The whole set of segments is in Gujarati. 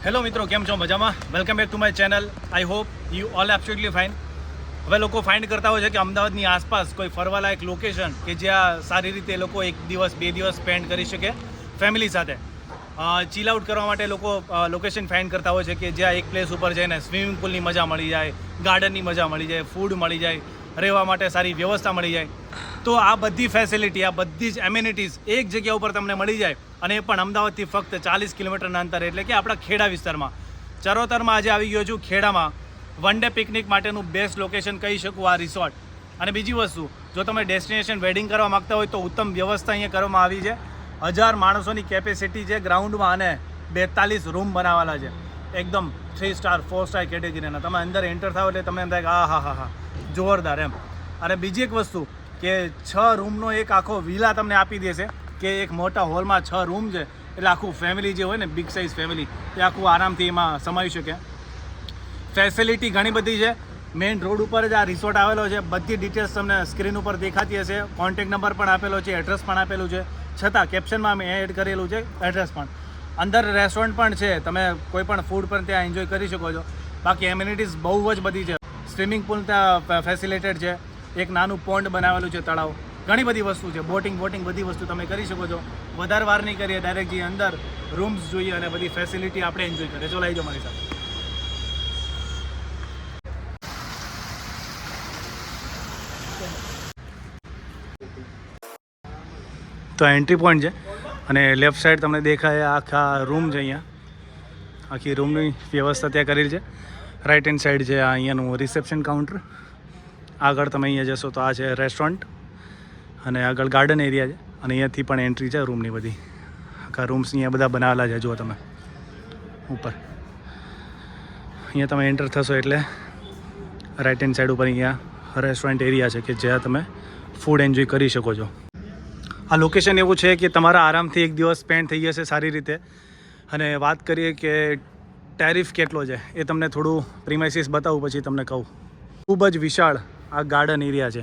હેલો મિત્રો, કેમ છો? મજામાં? Welcome back to my channel. I hope you all absolutely fine. હવે લોકો ફાઇન્ડ કરતા હોય છે કે અમદાવાદની આસપાસ કોઈ ફરવાલાયક લોકેશન કે જ્યાં સારી રીતે લોકો 1 દિવસ 2 દિવસ સ્પેન્ડ કરી શકે ફેમિલી સાથે. ચીલ આઉટ કરવા માટે લોકો લોકેશન ફાઇન્ડ કરતા હોય છે કે જ્યાં એક પ્લેસ ઉપર જઈને સ્વિમિંગ પુલની મજા મળી જાય, ગાર્ડનની મજા મળી જાય, ફૂડ મળી જાય, રહેવા માટે સારી વ્યવસ્થા મળી જાય. તો આ બધી ફેસિલિટી, આ બધી જ એમ્યુનિટીઝ એક જગ્યા ઉપર તમને મળી જાય, અને એ પણ અમદાવાદથી ફક્ત 40 કિલોમીટરના અંતરે, એટલે કે આપણા ખેડા વિસ્તારમાં. ચરોતરમાં આજે આવી ગયો છું ખેડામાં. વન ડે પિકનિક માટેનું બેસ્ટ લોકેશન કહી શકું આ રિસોર્ટ. અને બીજી વસ્તુ, જો તમે ડેસ્ટિનેશન વેડિંગ કરવા માગતા હોય તો ઉત્તમ વ્યવસ્થા અહીંયા કરવામાં આવી છે. 1000 માણસોની કેપેસિટી છે ગ્રાઉન્ડમાં, અને 42 રૂમ બનાવેલા છે એકદમ 3 સ્ટાર 4 સ્ટાર કેટેગરીના. તમે અંદર એન્ટર થાવ એટલે તમે એમ થાય કે હા જોરદાર એમ. અને બીજી એક વસ્તુ કે 6 રૂમનો એક આખો વિલા તમને આપી દેશે, કે એક મોટા હોલમાં 6 રૂમ છે, એટલે આખું ફેમિલી જે હોય ને, બિગ સાઇઝ ફેમિલી, એ આખું આરામથી એમાં સમાવી શકે. ફેસિલિટી ઘણી બધી છે. મેઇન રોડ ઉપર જ આ રિસોર્ટ આવેલો છે. બધી ડિટેલ્સ તમને સ્ક્રીન ઉપર દેખાતી હશે. કોન્ટેક્ટ નંબર પણ આપેલો છે, એડ્રેસ પણ આપેલું છે, છતાં કેપ્શનમાં મેં એડ કરેલું છે એડ્રેસ પણ. અંદર રેસ્ટોરન્ટ પણ છે, તમે કોઈ પણ ફૂડ પણ ત્યાં એન્જોય કરી શકો છો. બાકી એમ્યુનિટીઝ બહુ જ બધી છે. સ્વિમિંગ પુલ ત્યાં ફેસિલિટેડ છે, એક નાનું પોન્ડ બનાવેલું છે, તળાવ. ઘણી બધી વસ્તુ છે, બોટિંગ બધી વસ્તુ તમે કરી શકો છો. વધારે વાર નહીં કરીએ, ડાયરેક્ટ જઈએ અંદર, રૂમ્સ જોઈએ અને બધી ફેસિલિટી આપણે એન્જોય કરીએ. ચલો આવી જાઓ મારી સાથે. તો એન્ટ્રી પોઈન્ટ છે, અને લેફ્ટ સાઈડ તમને દેખાય આખા રૂમ છે. અહીંયા આખી રૂમની વ્યવસ્થા ત્યાં કરેલી છે. રાઈટ હેન્ડ સાઈડ છે આ અહીંયાનું રિસેપ્શન કાઉન્ટર. આગળ તમે અહીંયા જશો તો આ છે રેસ્ટોરન્ટ, અને આગળ ગાર્ડન એરિયા છે, અને અહીંયાથી પણ એન્ટ્રી છે રૂમની બધી. આખા રૂમ્સ અહીંયા બધા બનાવેલા છે, જુઓ તમે ઉપર. અહીંયા તમે એન્ટર થશો એટલે રાઈટ હેન્ડ સાઈડ ઉપર અહીંયા રેસ્ટોરન્ટ એરિયા છે, કે જ્યાં તમે ફૂડ એન્જોય કરી શકો છો. આ લોકેશન એવું છે કે તમારા આરામથી 1 દિવસ સ્પેન્ડ થઈ જશે સારી રીતે. અને વાત કરીએ કે ટેરિફ કેટલો છે, એ તમને થોડું પ્રીમાઇસીસ બતાવું પછી તમને કહું. ખૂબ જ વિશાળ આ ગાર્ડન એરિયા છે,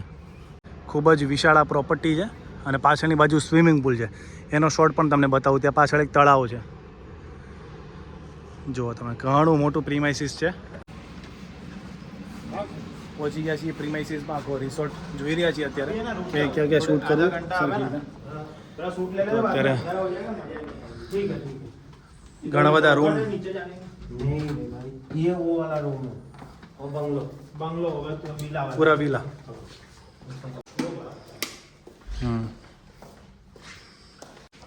ખૂબ જ વિશાળ આ પ્રોપર્ટી છે, અને પાછળની બાજુ સ્વિમિંગ પુલ છે. એનો શોટ પણ તમને બતાવું. ત્યાં પાછળ એક તળાવ છે, જુઓ તમે. ઘણું મોટું પ્રીમાઇસીસ છે. પહોંચી ગયા છીએ પ્રીમાઇસીસમાં. આખો રિસોર્ટ જોઈ રહ્યા છીએ અત્યારે કે ક્યાં શૂટ કરવું. અત્યારે ઘણા બધા રૂમ. પૂરા વિલા.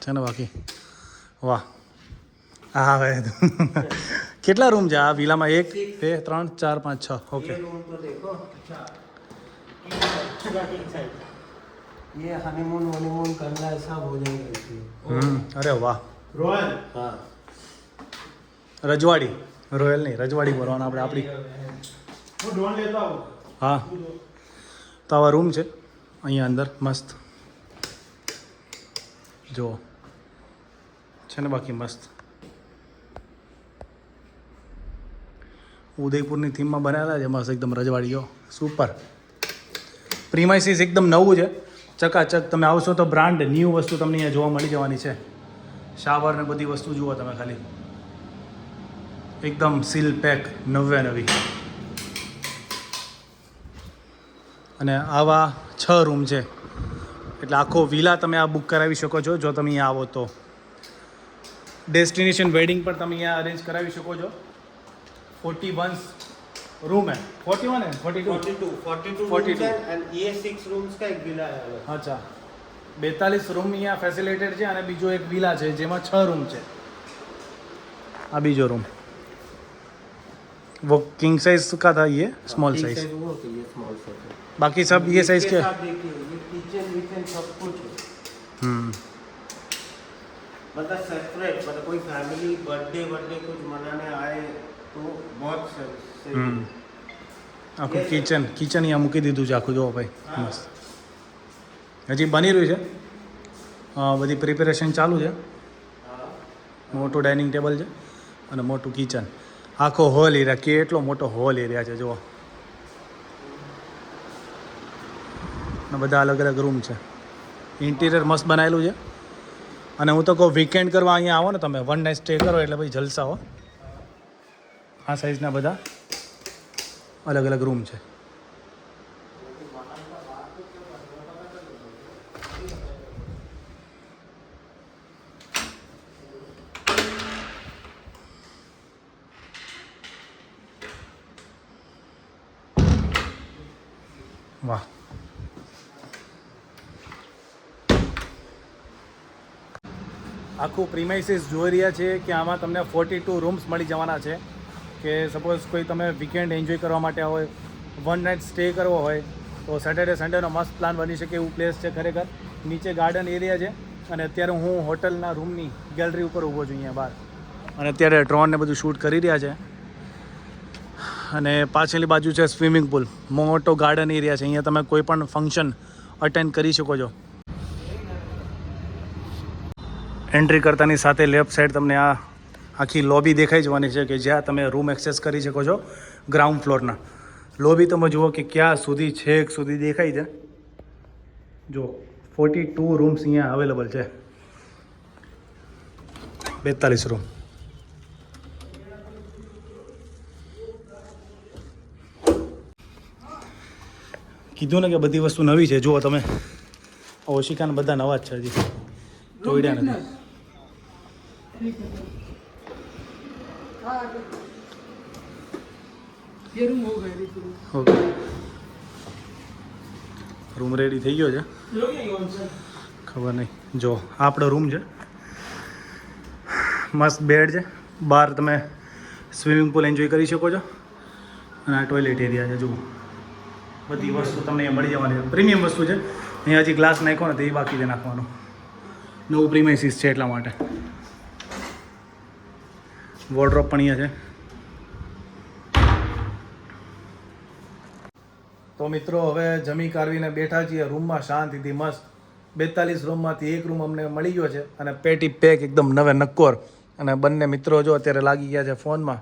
છે ને બાકી? વાહ. હા ભાઈ. કેટલા રૂમ છે આ વિલામાં? 1 2 3 4 5 6. ઓકે. ये हनीमून करना है, सब हो जाएगा। अरे वाह. रॉयल. हाँ, રજવાડી. રોયલ નહીં, રજવાડી બોલવાના આપણે. આપણી वो ड्रोन लेता हूँ. હા. તો આવા રૂમ છે અહીંયા અંદર મસ્ત, જુઓ છે ને બાકી મસ્ત. ઉદયપુરની થીમમાં બનાવેલા છે મસ્ત એકદમ રજવાડીઓ. સુપર. પ્રીમાઇસીસ એકદમ નવું છે, ચકાચક. તમે આવશો તો બ્રાન્ડ ન્યૂ વસ્તુ તમને અહીંયા જોવા મળી જવાની છે. શાવર ને બધી વસ્તુ જુઓ તમે ખાલી, એકદમ સીલ પેક, નવી. અને આવા 6 રૂમ છે, એટલે આખો વિલા તમે આ બુક કરાવી શકો છો જો તમે અહીંયા આવો તો. ડેસ્ટિનેશન વેડિંગ પણ તમે અહીંયા અરેન્જ કરાવી શકો છો. 41 रूम है. 41 है 42 and ये 6 rooms का एक विला है. अच्छा, 42 रूम यहाँ फैसिलिटेड છે, અને બીજો એક વિલા છે જેમાં 6 રૂમ છે. આ બીજો રૂમ वो किंग साइज का था, ये स्मॉल साइज. वो तो ये स्मॉल साइज है. बाकी सब ये साइज के. देखिए ये किचन विचन सब कुछ है. मतलब सेपरेट, मतलब कोई फैमिली बर्थडे कुछ मनाने आए तो बहुत सही. આખું કિચન અહીંયા મૂકી દીધું છે આખું. જુઓ ભાઈ, મસ્ત. હજી બની રહ્યું છે, બધી પ્રિપેરેશન ચાલુ છે. મોટું ડાઇનિંગ ટેબલ છે અને મોટું કિચન. આખો હોલ એરિયા, કેટલો મોટો હોલ એરિયા છે જુઓ. અને બધા અલગ અલગ રૂમ છે. ઇન્ટિરિયર મસ્ત બનાવેલું છે. અને હું તો કહું વીકેન્ડ કરવા અહીંયા આવો ને તમે, વન નાઇટ સ્ટે કરો એટલે પછી જલસા હો. આ સાઇઝના બધા અલગ અલગ રૂમ છે. વાહ, આખું પ્રીમાઇસીસ જોઈ રહ્યા છે કે આમાં તમને 42 રૂમ્સ મળી જવાના છે. કે સપોઝ કોઈ તમે વીકેન્ડ એન્જોય કરવા માટે હોય, વન નાઇટ સ્ટે કરવો હોય તો સેટરડે સન્ડેનો મસ્ત પ્લાન બની શકે એવું પ્લેસ છે ખરેખર. નીચે ગાર્ડન એરિયા છે અને અત્યારે હું હોટલના રૂમની ગેલેરી ઉપર ઊભો છું અહીંયા બહાર, અને અત્યારે ડ્રોન ને બધું શૂટ કરી રહ્યા છે. અને પાછળની બાજુ છે સ્વિમિંગ પુલ, મોટો ગાર્ડન એરિયા છે. અહીંયા તમે કોઈ પણ ફંક્શન અટેન્ડ કરી શકો છો. એન્ટ્રી કરતાની સાથે લેફ્ટ સાઈડ તમને આ આખી લોબી દેખાઈ જવાની છે કે જ્યાં તમે રૂમ એક્સેસ કરી શકો છો. ગ્રાઉન્ડ ફ્લોરના લોબી તમે જુઓ કે ક્યાં સુધી છેક સુધી દેખાય છે. જો 42 રૂમ્સ અહીંયા અવેલેબલ છે, 42 રૂમ. કીધું ને કે બધી વસ્તુ નવી છે. જુઓ તમે, ઓશિકાને બધા નવા જ છે, હજી તોડ્યા નથી. ઓકે, રૂમ રેડી થઈ ગયો છે, ખબર નહીં. જો આ આપણો રૂમ છે, મસ્ત બેડ છે. બહાર તમે સ્વિમિંગ પુલ એન્જોય કરી શકો છો. અને આ ટોયલેટ એરિયા છે. જુઓ બધી વસ્તુ તમને અહીંયા મળી જવાની. પ્રીમિયમ વસ્તુ છે. અહીંયા હજી ગ્લાસ નાખ્યો ને તો એ બાકી છે નાખવાનું. નવું પ્રીમાઇસીસ છે એટલા માટે. વોર્ડરોબ પણ અહીંયા છે. તો મિત્રો હવે જમી કારવીને બેઠા છીએ રૂમમાં શાંતિથી મસ્ત. 42 રૂમમાંથી એક રૂમ અમને મળી ગયો છે અને પેટી પેક એકદમ નવે નક્કોર. અને બંને મિત્રો જો અત્યારે લાગી ગયા છે ફોનમાં.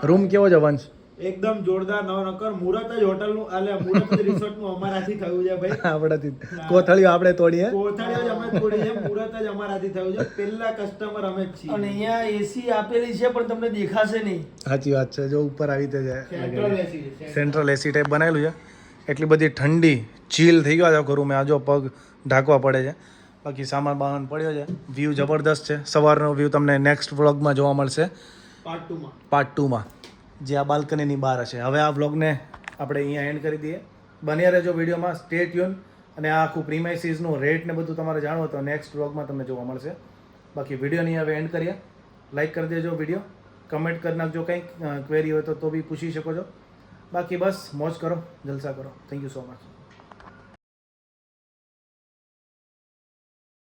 રૂમ કેવો છે વંશ? એકદમ જોરદાર નવો નક્કર. મુરત જ હોટલનું આલે મુરત જ રિસોર્ટનું અમારાથી થયું છે ભાઈ. આપણાથી કોથળીઓ આપણે તોડીએ. કોથળીઓ જ અમે તોડી છે, મુરત જ અમારાથી થયું છે. પહેલા કસ્ટમર અમે જ છીએ. અને અહીંયા એસી આપેલી છે પણ તમને દેખાશે નહીં. સાચી વાત છે. જો ઉપર આવી રીતે સેન્ટ્રલ એસી છે. સેન્ટ્રલ એસી ટાઈપ બનાવેલું છે. એટલી બધી ઠંડી ચીલ થઈ ગયો છે આખો રૂમ. આ જો પગ ઢાંકવા પડે છે. બાકી સામાન બામાન પડ્યો છે. વ્યૂ જબરદસ્ત છે. સવારનો વ્યૂ તમને નેક્સ્ટ વ્લોગમાં જોવા મળશે, પાર્ટ 2માં, જે આ બાલ્કનીની બહાર હશે. હવે આ વ્લોગને આપણે અહીંયા એન્ડ કરી દઈએ. બન્યા રહેજો વિડીયોમાં, સ્ટે ટ્યુન. અને આ આખું પ્રીમાઇસીસનું રેટ ને બધું તમારે જાણવું તો નેક્સ્ટ વ્લોગમાં તમને જોવા મળશે. બાકી વિડીયોની હવે એન્ડ કરીએ. લાઇક કરી દેજો વિડીયો, કમેન્ટ કરી નાખજો, કંઈક ક્વેરી હોય તો બી પૂછી શકો છો. બાકી બસ મોજ કરો, જલસા કરો. Thank you so much.